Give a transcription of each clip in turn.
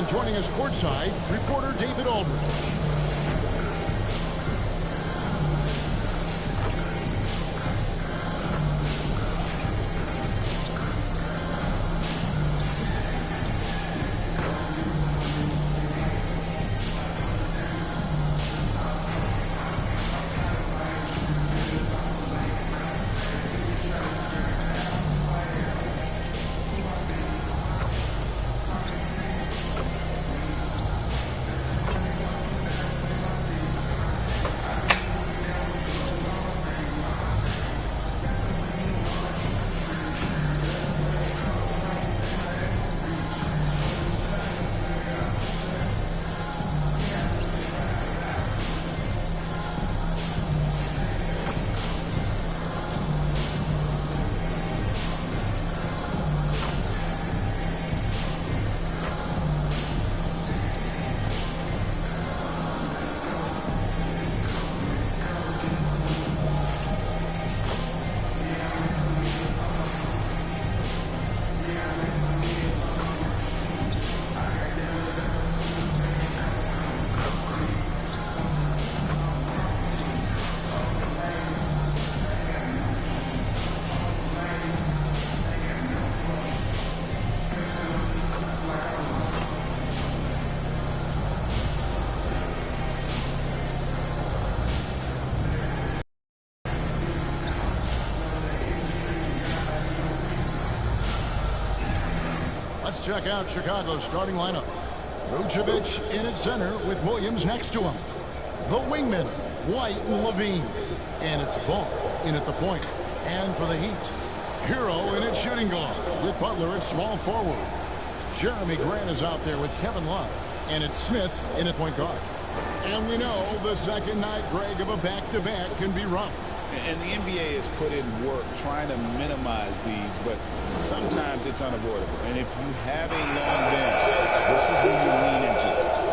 And joining us courtside, reporter David Aldridge. Let's check out Chicago's starting lineup. Vucevic in at center with Williams next to him. The wingmen, White and Levine. And it's Ball in at the point. And for the Heat, Hero in at shooting guard with Butler at small forward. Jeremy Grant is out there with Kevin Love. And it's Smith in at point guard. And we know the second night, Greg, of a back-to-back can be rough. And the NBA has put in work trying to minimize these, but sometimes it's unavoidable. And if you have a long bench, this is when you lean into it.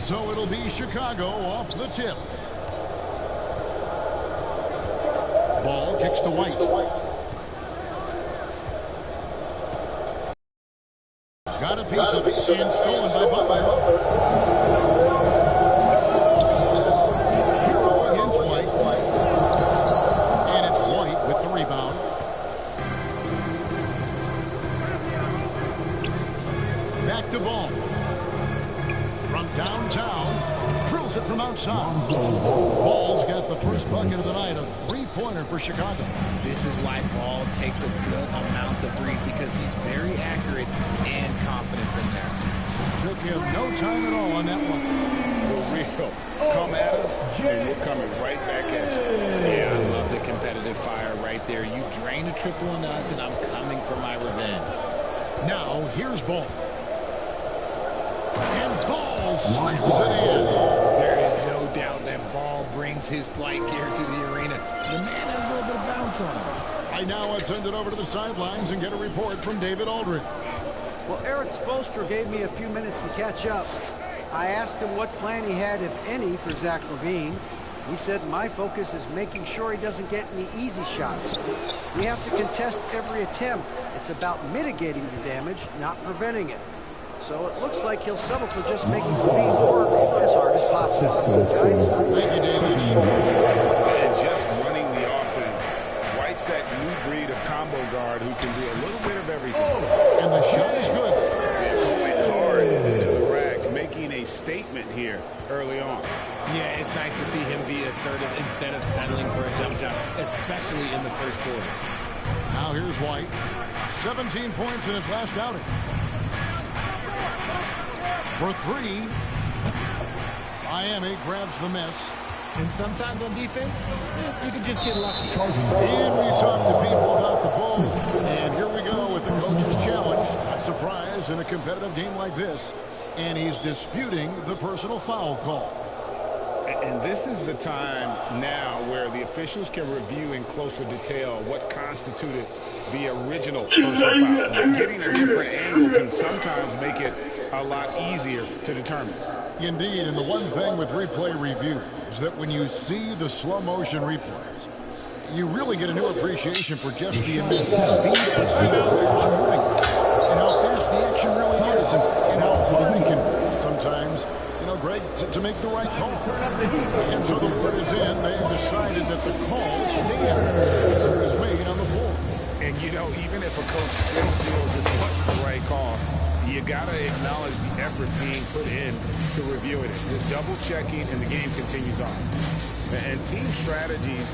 So it'll be Chicago off the tip. Ball kicks to White. Got a piece of it and stolen by Butler. Hero against White. And it's White with the rebound. Back to Ball. From downtown, drills it from outside. Ball's got the first bucket of the night, a three-pointer for Chicago. This is why Ball takes a good amount of threes, because he's very accurate and confident from there. Took him no time at all on that one. For real. Come at us, and we're coming right back at you. Yeah, I love the competitive fire right there. You drain a triple on us, and I'm coming for my revenge. Now, here's Ball. And Ball slices it in. There is no doubt that Ball brings his flight gear to the arena. The man has a little bit of bounce on him. I now send it over to the sidelines and get a report from David Aldridge. Well, Eric Spoelstra gave me a few minutes to catch up. I asked him what plan he had, if any, for Zach LaVine. He said, my focus is making sure he doesn't get any easy shots. We have to contest every attempt. It's about mitigating the damage, not preventing it. So it looks like he'll settle for just making LaVine work as hard as possible. Guys? Thank you, David. And just running the offense. White's that new breed of combo guard who can do a little bit of everything. And the shot is good. They're going hard to the rack, making a statement here early on. Yeah, it's nice to see him be assertive instead of settling for a jump shot, especially in the first quarter. Now here's White. 17 points in his last outing. For three, Miami grabs the miss. And sometimes on defense, you can just get lucky. And we talk to people about the Bulls. And here we go with the coach's challenge. Not surprised in a competitive game like this. And he's disputing the personal foul call. And this is the time now where the officials can review in closer detail what constituted the original personal foul. Getting a different angle can sometimes make it a lot easier to determine. Indeed, and the one thing with replay review is that when you see the slow motion replays, you really get a new appreciation for just the immense speed that these players are moving, and how fast the action really is, and how hard it can be sometimes, you know, Greg, to make the right call. And so the word is in. They've decided that the call is made on the floor. And, you know, even if a coach still feels this wasn't the right call, you got to acknowledge the effort being put in to reviewing it. The double checking and the game continues on. And team strategies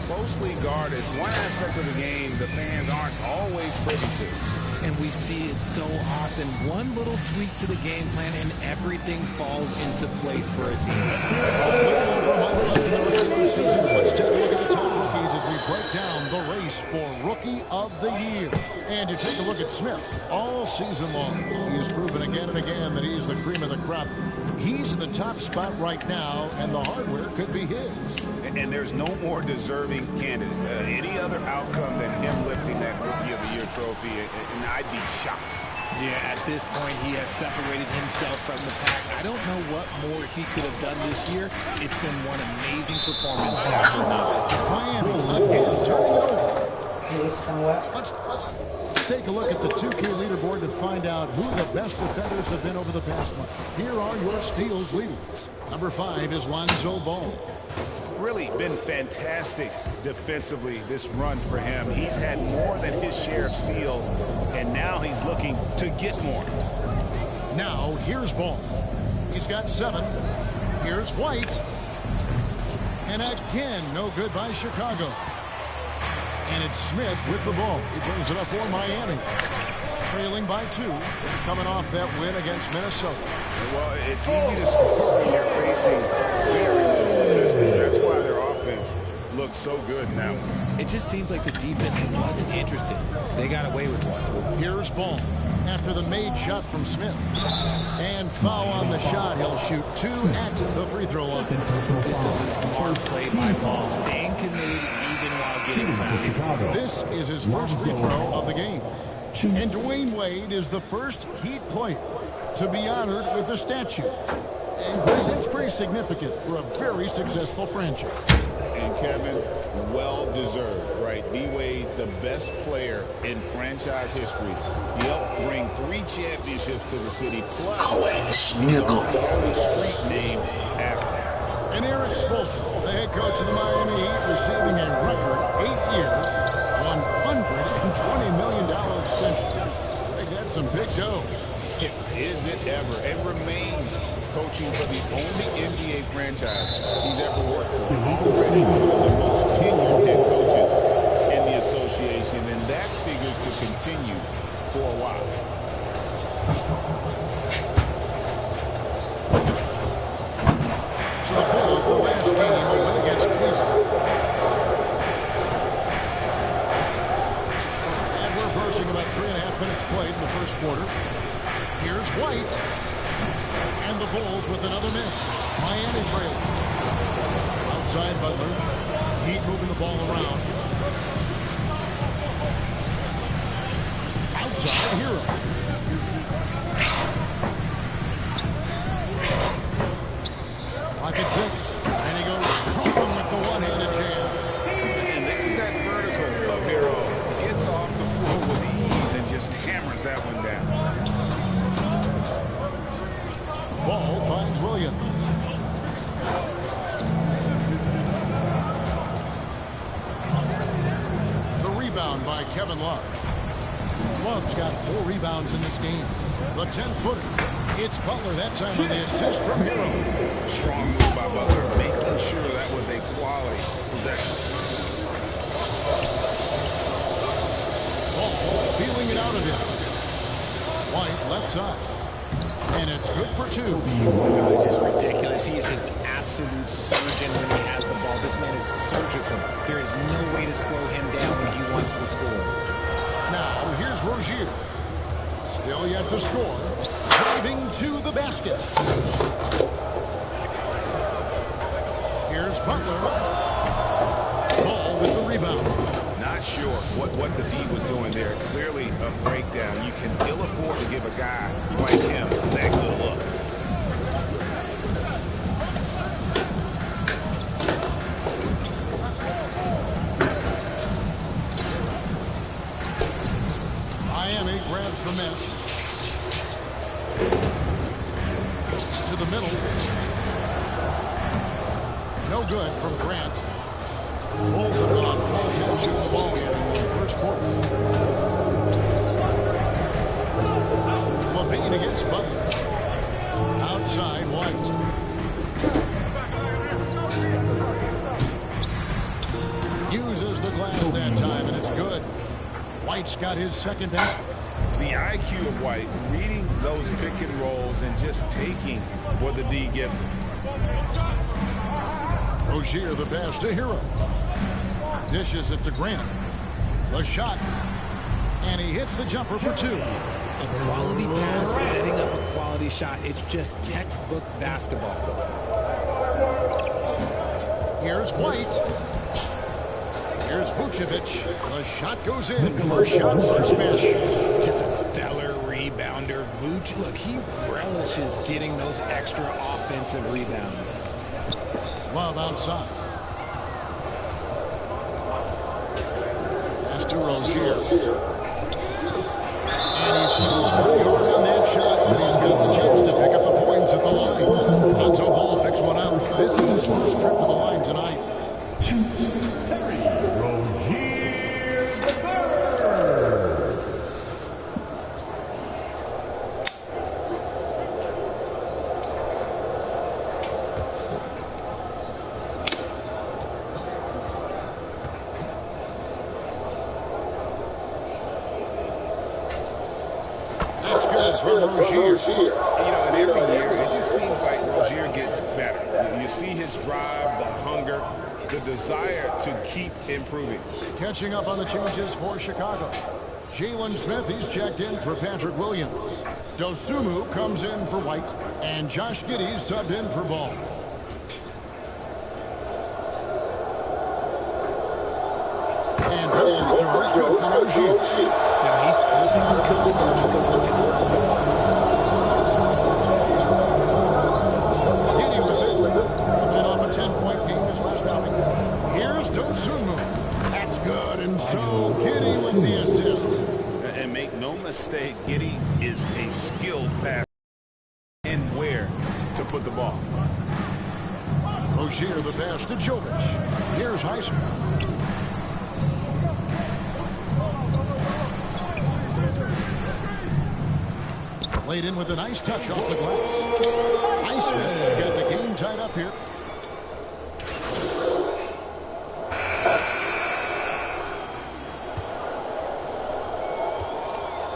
closely guarded. One aspect of the game the fans aren't always privy to. And we see it so often. One little tweak to the game plan and everything falls into place for a team. Let's take a look at the top rookies as we break down the race for Rookie of the Year. And you take a look at Smith all season long. He has proven again and again that he's the cream of the crop. He's in the top spot right now, and the hardware could be his. And there's no more deserving candidate. Any other outcome than him lifting that Rookie of the Year trophy, and I'd be shocked. Yeah, at this point, he has separated himself from the pack. I don't know what more he could have done this year. It's been one amazing performance after another. Miami again turning it over. Let's take a look at the 2K leaderboard to find out who the best defenders have been over the past month. Here are your steals leaders. Number 5 is Lonzo Ball. Really been fantastic defensively this run for him. He's had more than his share of steals, and now he's looking to get more. Now here's Ball. He's got 7. Here's White. And again, no good by Chicago. And it's Smith with the ball. He brings it up for Miami. Trailing by 2, coming off that win against Minnesota. Well, it's easy to score when you're facing very little resistance. That's why their offense looks so good now. It just seems like the defense wasn't interested. They got away with one. Here's Ball after the made shot from Smith. And foul on the shot. He'll shoot 2 at the free throw line. This is the smart play by Ball, staying committed even while getting fouled. This is his first free throw of the game. And Dwayne Wade is the first Heat player to be honored with a statue. And Greg, that's pretty significant for a very successful franchise. And Kevin, well-deserved, right? D-Wade, the best player in franchise history. He helped bring 3 championships to the city, plus he's a street name after him. And Erik Spoelstra, the head coach of the Miami Heat, receiving a record 8-year, $120 million extension. Greg, that's some big dough. Is it ever? And remains coaching for the only NBA franchise he's ever worked for. Already one of the most tenured head coaches in the association, and that figures to continue for a while. So the Bulls, the last game, will win against Cleveland. And we're approaching about 3.5 minutes played in the first quarter. Here's White. And the Bulls with another miss. Miami trailing. Outside Butler. Heat moving the ball around. Outside Hero. Pocket 6. And he goes strong with the one-handed jam. And there's that vertical of Hero. Gets off the floor with ease and just hammers that one down. Ball finds Williams. The rebound by Kevin Love. Love's got 4 rebounds in this game. The 10-footer. It's Butler that time on the assist from Hero. Strong move by Butler, making sure that was a quality possession. Ball feeling it out of him. White left side. And it's good for 2. It's just ridiculous. He is just an absolute surgeon when he has the ball. This man is surgical. There is no way to slow him down when he wants to score. Now, here's Rozier. Still yet to score. Driving to the basket. Here's Butler. Ball with the rebound. Not sure what the D was doing there. Clearly a breakdown. You can ill afford to give a guy like him that good look. Miami grabs the miss. To the middle. No good from Grant. Bulls have gone 4-10 shooting the ball game in the first quarter. LaVine against Butler. Outside White. Uses the glass that time, and it's good. White's got his second basket. The IQ of White, reading those pick and rolls and just taking what the D gives him. Rozier the pass to Hero. Dishes it to Grant. The shot. And he hits the jumper for 2. A quality pass, setting up a quality shot. It's just textbook basketball. Here's White. Here's Vucevic. The shot goes in. First shot for Smith. Just a stellar rebounder. Vuce, look, he relishes getting those extra offensive rebounds. Love outside. Pass to Rozier. And he's pretty hard on that shot, but he's got the chance to pick up the points at the line. Lonzo Ball picks one up. This is his first trip to the line tonight. Terry Rozier the third. That's good from Rozier. You know, and every year, it just seems like Rozier gets better. You see his drive, the hunger, the desire to keep improving. Catching up on the changes for Chicago. Jalen Smith, he's checked in for Patrick Williams. Dosunmu comes in for White. And Josh Giddey's subbed in for Ball. And Ball throws good for Rozier. Now he's perfectly comfortable to the line. State, Giddey is a skilled passer and where to put the ball. Rozier the pass to Jovic. Here's Highsmith. Laid in with a nice touch off the glass. Highsmith's got the game tied up here.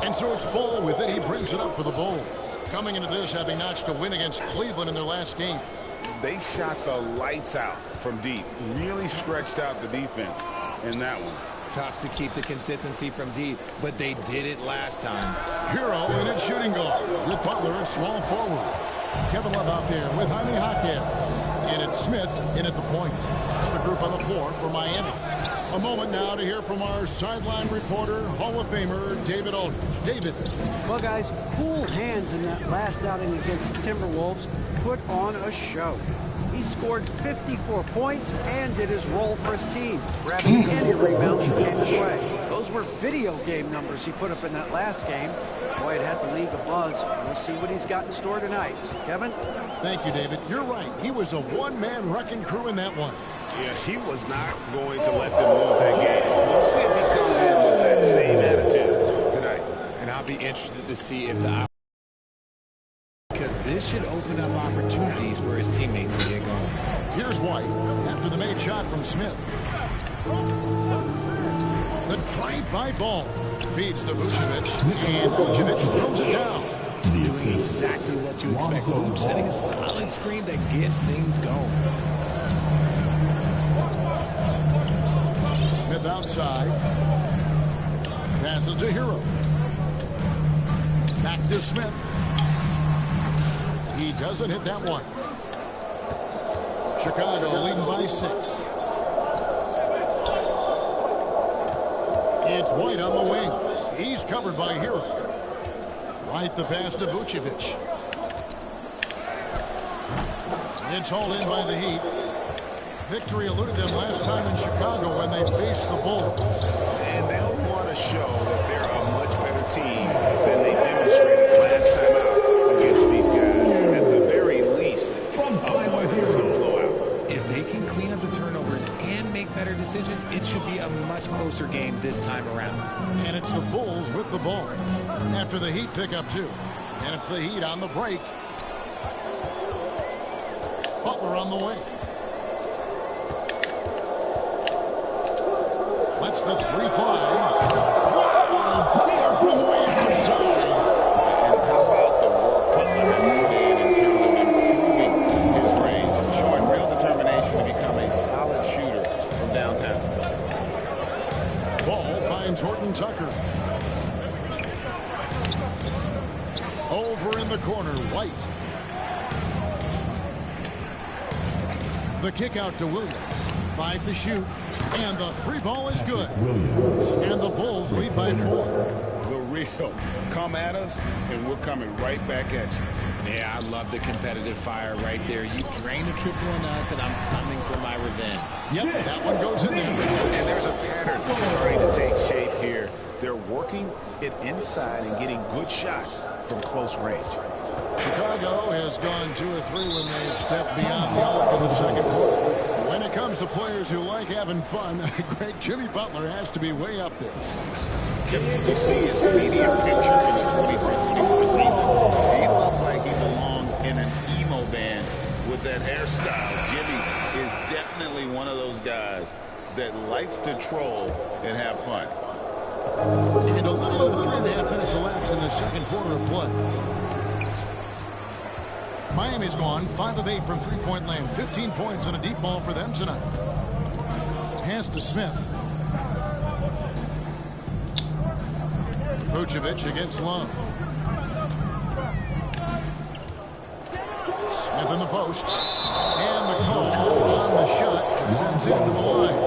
And so it's Ball with it. He brings it up for the Bulls. Coming into this, having notched a win against Cleveland in their last game. They shot the lights out from deep. Really stretched out the defense in that one. Tough to keep the consistency from deep, but they did it last time. Hero in at shooting guard with Butler at small forward. Kevin Love out there with Jaime Jaquez. And it's Smith in at the point. It's the group on the floor for Miami. A moment now to hear from our sideline reporter, Hall of Famer David Aldridge. David. Well, guys, cool hands in that last outing against the Timberwolves put on a show. He scored 54 points and did his role for his team, grabbing any rebounds that came his way. Those were video game numbers he put up in that last game. Boy, it had the league abuzz. We'll see what he's got in store tonight. Kevin? Thank you, David. You're right. He was a one-man wrecking crew in that one. Yeah, he was not going to let them lose that game. We'll see if he comes in with that same attitude tonight. And I'll be interested to see if the... because this should open up opportunities for his teammates to get going. Here's White after the made shot from Smith. The drive-by Ball feeds to Vucevic, and Vucevic throws it down. Doing exactly what you expect. Vooch setting a solid screen that gets things going. Smith outside. Passes to Hero. Back to Smith. He doesn't hit that one. Chicago leading by 6. It's White on the wing. He's covered by Hero. White the pass to Vucevic. It's hauled in by the Heat. Victory eluded them last time in Chicago when they faced the Bulls. And they'll want to show that they're a much better team than they demonstrated last time out against these guys. At the very least, avoid the blowout. If they can clean up the turnovers and make better decisions, it should be a much closer game this time around. And it's the Bulls with the ball. After the Heat pick up 2. And it's the Heat on the break. Butler on the wing. Let's the 3 fly. Clear from way outside. And how about the work Butler has put in terms of improving his range, showing real determination to become a solid shooter from downtown. Ball finds Horton Tucker. Over in the corner, White. The kick out to Williams. 5 to shoot. And the 3 ball is good. And the Bulls lead by 4. The real. Come at us, and we're coming right back at you. Yeah, I love the competitive fire right there. You drain a triple on us, and I'm coming for my revenge. Yep, that one goes in there. And there's a pattern starting to take shape here. They're working it inside and getting good shots from close range. Chicago has gone 2 or 3 when they've stepped beyond the arc in the second quarter. When it comes to players who like having fun, great Jimmy Butler has to be way up there. Can you see his media picture in the 23-24 season? He looked like he belonged in an emo band with that hairstyle. Jimmy is definitely one of those guys that likes to troll and have fun. And a little over 3.5 minutes elapsed in the second quarter of play. Miami's gone 5 of 8 from three-point land. 15 points on a deep ball for them tonight. Pass to Smith. Vucevic against Love. Smith in the post. And the call on the shot that sends it into the line.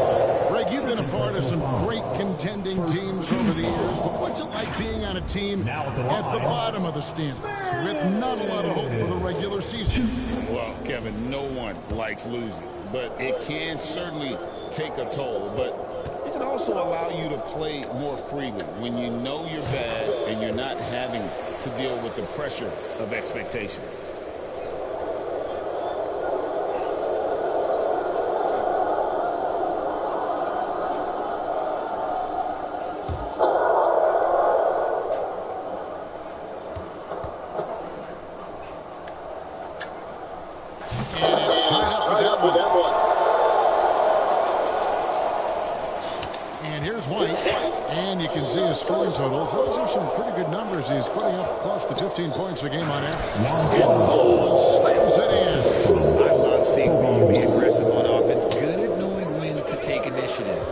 Greg, you've been a part of some great contending teams over the years, but what's it like being on a team at the bottom of the standings with not a lot of hope for the regular season? Well, Kevin, no one likes losing, but it can certainly take a toll. But you would also allow you to play more freely when you know you're bad and you're not having to deal with the pressure of expectations. Tied up with that one. And here's White. And you can see his scoring totals. Those are some pretty good numbers. He's putting up close to 15 points a game on average. And Ball slams it in. I love seeing Ball be aggressive on offense. Good at knowing when to take initiative.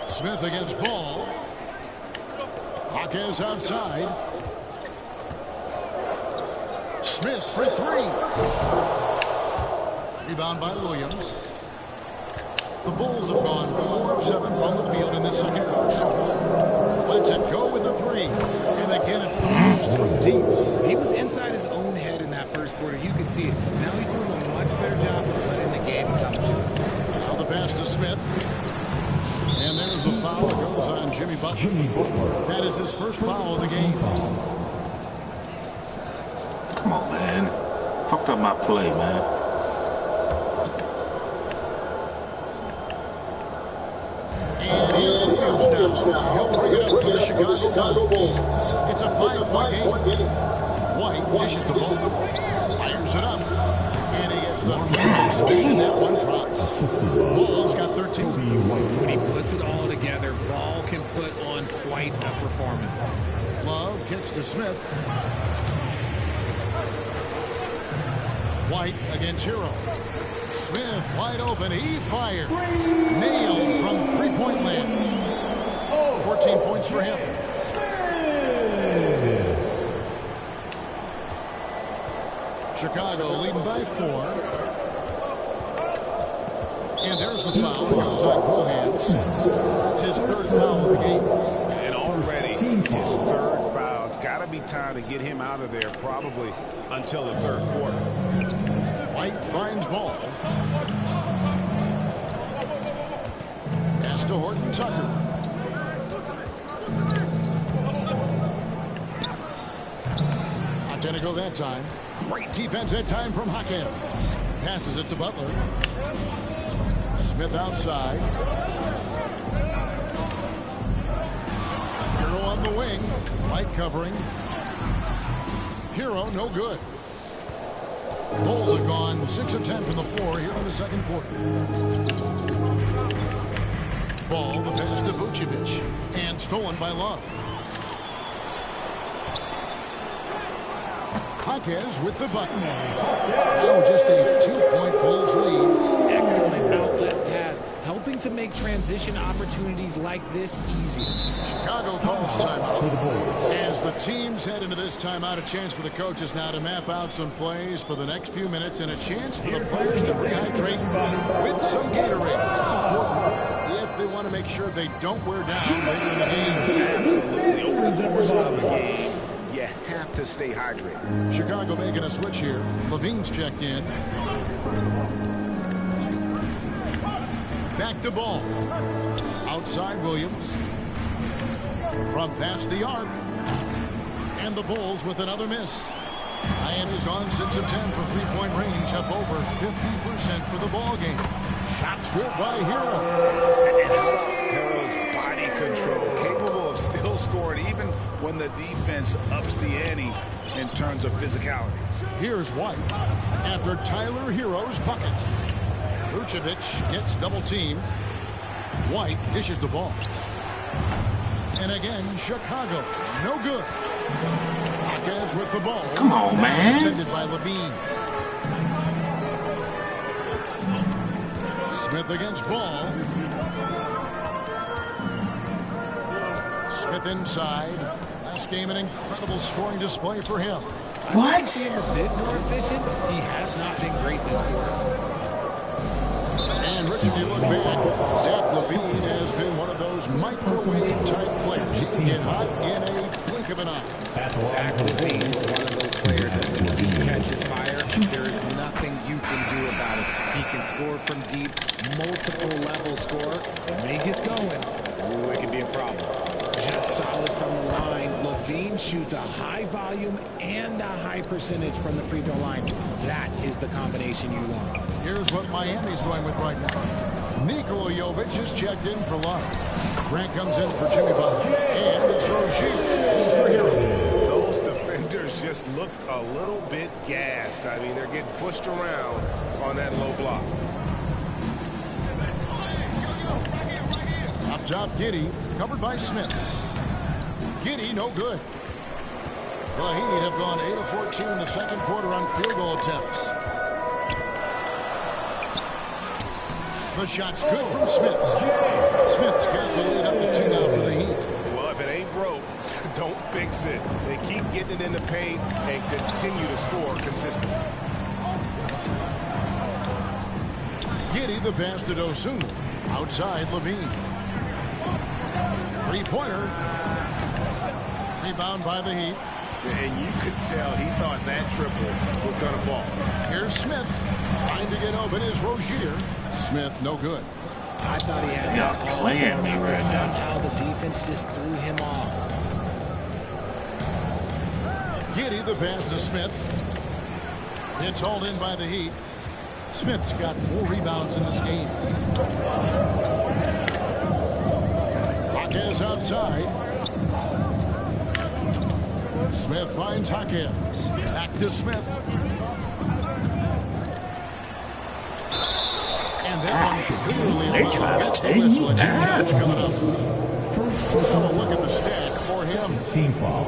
Smith against Ball. Jaquez outside. Smith for three. Rebound by Williams. The Bulls have gone 4 of 7 from the field in this second quarter so far. Let's it go with the three. And again, it's the Bulls from deep. He was inside his own head in that first quarter. You could see it. Now he's doing a much better job of letting the game come to him. Now the pass to Smith. And there's a foul that goes on Jimmy Butler. That is his first foul of the game. Come on, man. Fucked up my play, man. And here's Williams now. He'll bring it up for the Chicago Bulls. It's a 5-point game. White dishes the ball. Fires it up. And he gets the free speed, and that one drops. Ball's got 13. When he puts it all together, Ball can put on quite a performance. Love kicks to Smith. White against Hero. Smith wide open. He fires. Nailed from three-point land. 14 points for him. Chicago leading by 4. And there's the foul. It goes on Cohan's. That's his third foul of the game. And already his third foul. It's got to be time to get him out of there probably until the third quarter. White finds Ball. Pass to Horton Tucker. Not going to go that time. Great defense that time from Haken. Passes it to Butler. Smith outside. Hero on the wing. White covering. Hero no good. Bulls have gone 6 of 10 from the floor here in the second quarter. Ball, the pass to Vucevic, and stolen by Love. Jaquez with the button. Now just a 2-point Bulls lead. Excellent outlet pass, helping to make transition opportunities like this easier. Chicago calls timeout. As the teams head into this timeout, a chance for the coaches now to map out some plays for the next few minutes and a chance for the players to rehydrate with some Gatorade. That's important if they want to make sure they don't wear down later in the game. Absolutely. Over the course of the game, you have to stay hydrated. Chicago making a switch here. Levine's checked in. Back to Ball. Outside Williams. From past the arc. And the Bulls with another miss. Miami's gone 6 of 10 for three-point range, up over 50% for the ball game. Shots good by Hero. And how about Hero's body control, capable of still scoring even when the defense ups the ante in terms of physicality. Here's White after Tyler Hero's bucket. Vucevic gets double-teamed. White dishes the ball. And again, Chicago, no good. Jaquez with the ball. Come on, man. Defended by Levine. Smith against Ball. Smith inside. Last game, an incredible scoring display for him. What? He's a bit more efficient. He has not been great this quarter. And Richard, you look back. Zach LaVine has been one of those microwave-type players. He can get hot in a blink of an eye. Zach LaVine is one of those players that when he catches fire, there is nothing you can do about it. He can score from deep multiple-level scorer. And when he gets going, ooh, it can be a problem. Just solid from the line. LaVine shoots a high volume and a high percentage from the free throw line. That is the combination you want. Here's what Miami's going with right now. Nikola Jovic is checked in for Love. Grant comes in for Jimmy Butler. And it's Rozier for Hero. Those defenders just look a little bit gassed. I mean, they're getting pushed around on that low block. Up top, Giddey, covered by Smith. Giddey, no good. The Heat have gone 8 of 14 in the second quarter on field goal attempts. The shot's good from Smith. Smith's got the lead up to 2 now for the Heat. Well, if it ain't broke, don't fix it. They keep getting it in the paint and continue to score consistently. Giddey, the pass to Dosunmu. Outside, LaVine. Three-pointer. Rebound by the Heat. And you could tell he thought that triple was going to fall. Here's Smith. Trying to get open is Rozier. Smith, no good. I thought he had Y'all that all playing me sorted, right but now. somehow the defense just threw him off. Giddey, the pass to Smith. It's hauled in by the Heat. Smith's got 4 rebounds in this game. Jaquez outside. Smith finds Jaquez. Back to Smith. And that one clearly They try to gets the take whistle. me And down. Jokic coming up. Well, look at the stack for him. Team foul.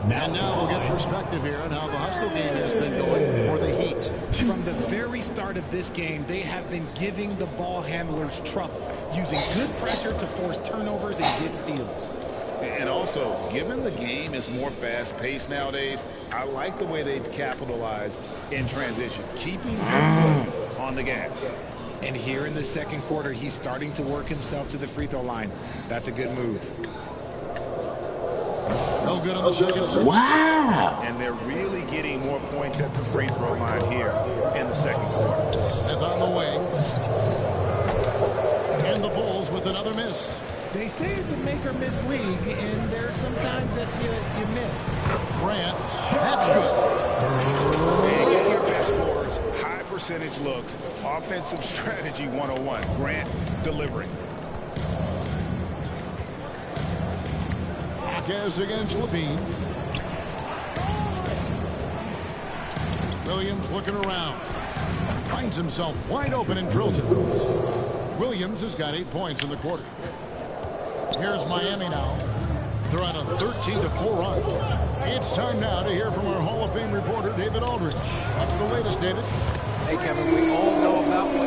And now we'll get perspective here on how the hustle game has been going for the Heat. From the very start of this game, they have been giving the ball handlers trouble, using good pressure to force turnovers and get steals. And also, given the game is more fast-paced nowadays, I like the way they've capitalized in transition, keeping their foot on the gas. And here in the second quarter, he's starting to work himself to the free throw line. That's a good move. No good on the second. Wow. And they're really getting more points at the free throw line here in the second quarter. Smith on the wing. And the Bulls with another miss. They say it's a make-or-miss league, and there's sometimes that you miss. Grant, that's good. And get your best scores, high percentage looks, offensive strategy 101. Grant delivering. Jaquez against LaVine. Williams looking around. Finds himself wide open and drills it. Williams has got 8 points in the quarter. Here's Miami now. They're on a 13-4 run. It's time now to hear from our Hall of Fame reporter, David Aldridge. What's the latest, David? Hey, Kevin, we all know about what